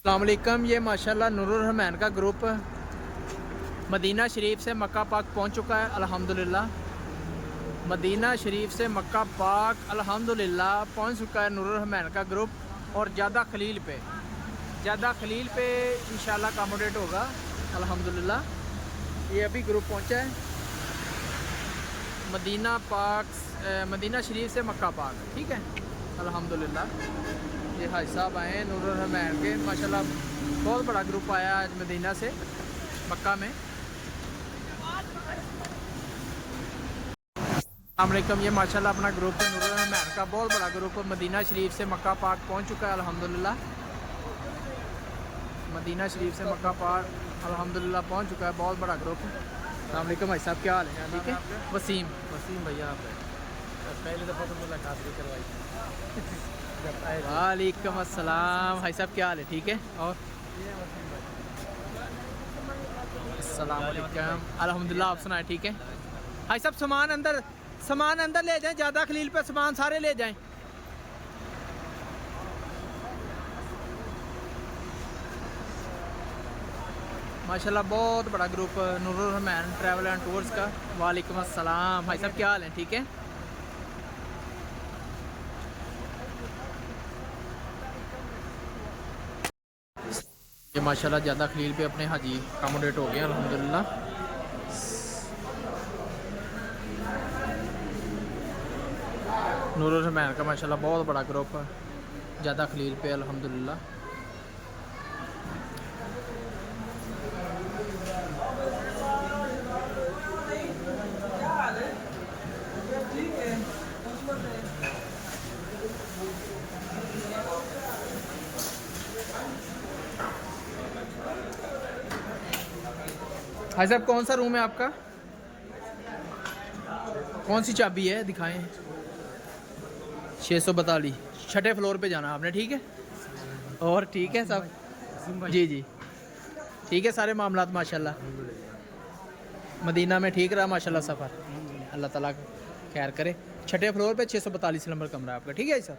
अस्सलाम वालेकुम। ये माशाल्लाह नूरुल रहमान का ग्रुप मदीना शरीफ से मक्का पाक पहुंच चुका है अल्हम्दुलिल्लाह। मदीना शरीफ से मक्का पाक अल्हम्दुलिल्लाह पहुंच चुका है नूरुल रहमान का ग्रुप। और ज़्यादा खलील पे इंशाल्लाह अकोमोडेट होगा अल्हम्दुलिल्लाह। ये अभी ग्रुप पहुंचा है मदीना शरीफ से मक्का पाक, ठीक है अल्हम्दुलिल्लाह। ये हाजी साहब आए हैं नूरुल रहमान के, माशाल्लाह बहुत बड़ा ग्रुप आया आज मदीना से मक्का में। अस्सलामुअलैकुम। ये माशाल्लाह अपना ग्रुप है नूरुल रहमान का, बहुत बड़ा ग्रुप मदीना शरीफ से मक्का पाक पहुंच चुका है अल्हम्दुलिल्लाह। मदीना शरीफ से मक्का पाक अल्हम्दुलिल्लाह पहुंच चुका है, बहुत बड़ा ग्रुप। अस्सलाम वालेकुम भाई साहब, क्या हाल है? ठीक है। वसीम भैया, पहली दफ़ा तो मुलाकात भी करवाई। वालेकुम अस्सलाम भाई साहब, क्या हाल है? ठीक है। और अस्सलाम वालेकुम, अल्हम्दुलिल्लाह। आप सुनाए? ठीक है भाई साहब। सामान अंदर ले जाएं, ज़्यादा खलील पे सामान सारे ले जाएं। माशाल्लाह बहुत बड़ा group Noorul Rahman travel and tours का। वालेकुम अस्सलाम भाई साहब, क्या हाल है? ठीक है। ये माशाल्लाह ज़्यादा खलील पे अपने हाजी अकोमोडेट हो गए अल्हम्दुलिल्लाह। नूरुल रहमान का माशाल्लाह बहुत बड़ा ग्रुप है ज़्यादा खलील पे अल्हम्दुलिल्लाह। भाई साहब कौन सा रूम है आपका? कौन सी चाबी है, दिखाएं। 642 छठे फ्लोर पे जाना आपने, ठीक है। और ठीक है सब? जी जी ठीक है, सारे मामलात माशाल्लाह। मदीना में ठीक रहा माशाल्लाह सफ़र, अल्लाह ताला खैर करे। छठे फ्लोर पे 642 नंबर कमरा आपका, ठीक है सर।